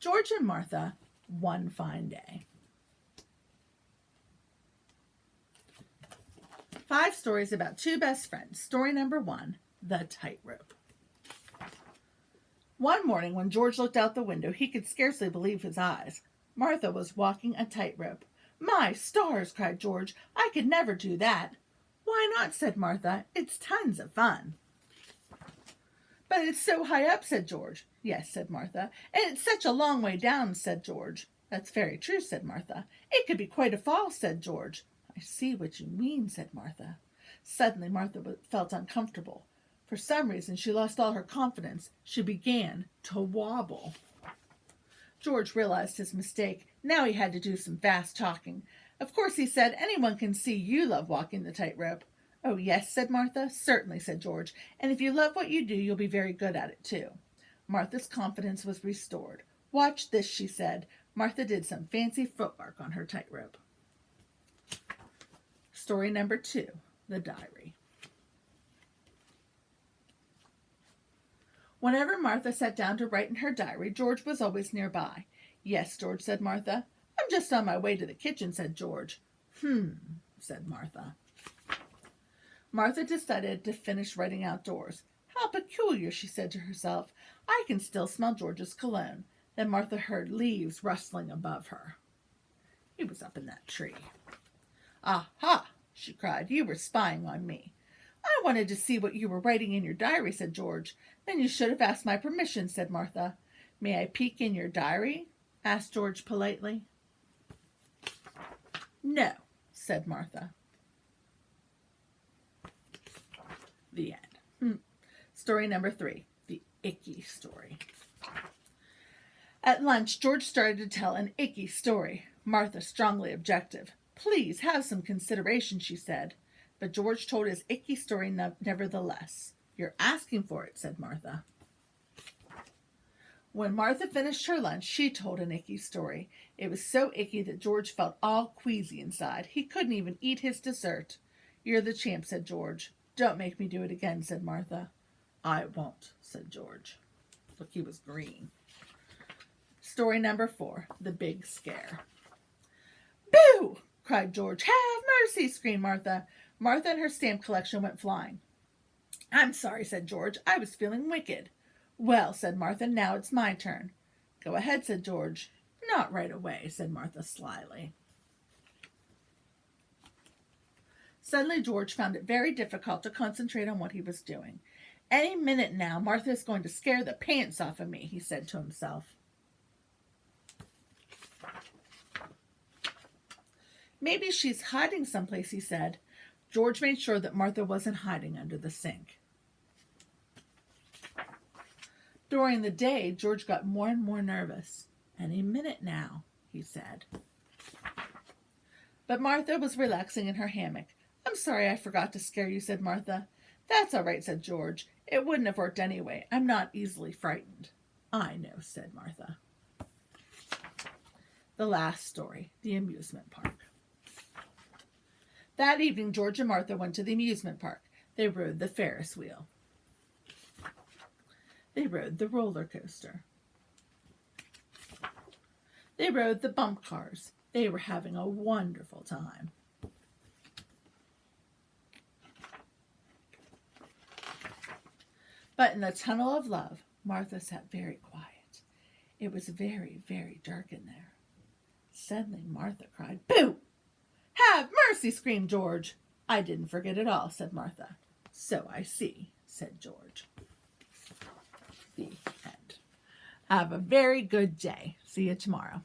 George and Martha, One Fine Day. 5 stories about 2 best friends. Story number 1, The Tightrope. One morning when George looked out the window, he could scarcely believe his eyes. Martha was walking a tightrope. "My stars!" cried George. "I could never do that." "Why not?" said Martha. "It's tons of fun." "But it's so high up," said George. "Yes," said Martha. "And it's such a long way down," said George. "That's very true," said Martha. "It could be quite a fall," said George. "I see what you mean," said Martha. Suddenly Martha felt uncomfortable. For some reason she lost all her confidence. She began to wobble. George realized his mistake. Now he had to do some fast talking. "Of course," he said, "anyone can see you love walking the tightrope." "Oh, yes," said Martha. "Certainly," said George. "And if you love what you do, you'll be very good at it, too." Martha's confidence was restored. "Watch this," she said. Martha did some fancy footwork on her tightrope. Story number 2, The Diary. Whenever Martha sat down to write in her diary, George was always nearby. "Yes, George," said Martha. "I'm just on my way to the kitchen," said George. Said Martha. Martha decided to finish writing outdoors. "How peculiar," she said to herself. "I can still smell George's cologne." Then Martha heard leaves rustling above her. He was up in that tree. "Aha!" she cried. "You were spying on me." "I wanted to see what you were writing in your diary," said George. "Then you should have asked my permission," said Martha. "May I peek in your diary?" asked George politely. "No," said Martha. The end. Story number 3, The Icky Story. At lunch, George started to tell an icky story. Martha strongly objected. "Please have some consideration," she said. But George told his icky story nevertheless. "You're asking for it," said Martha. When Martha finished her lunch, she told an icky story. It was so icky that George felt all queasy inside. He couldn't even eat his dessert. "You're the champ," said George. "Don't make me do it again," said Martha. "I won't," said George. Look, he was green. Story number 4, The Big Scare. "Boo!" cried George. "Have mercy!" screamed Martha. Martha and her stamp collection went flying. "I'm sorry," said George. "I was feeling wicked." "Well," said Martha, "now it's my turn." "Go ahead," said George. "Not right away," said Martha slyly. Suddenly George found it very difficult to concentrate on what he was doing. "Any minute now, Martha is going to scare the pants off of me," he said to himself. "Maybe she's hiding someplace," he said. George made sure that Martha wasn't hiding under the sink. During the day, George got more and more nervous. "Any minute now," he said. But Martha was relaxing in her hammock. "I'm sorry I forgot to scare you," said Martha. "That's all right," said George. "It wouldn't have worked anyway. I'm not easily frightened." "I know," said Martha. The last story, The Amusement Park. That evening, George and Martha went to the amusement park. They rode the Ferris wheel. They rode the roller coaster. They rode the bump cars. They were having a wonderful time. But in the tunnel of love, Martha sat very quiet. It was very, very dark in there. Suddenly Martha cried, "Boo!" "Have mercy!" screamed George. "I didn't forget at all," said Martha. "So I see," said George. The end. Have a very good day. See you tomorrow.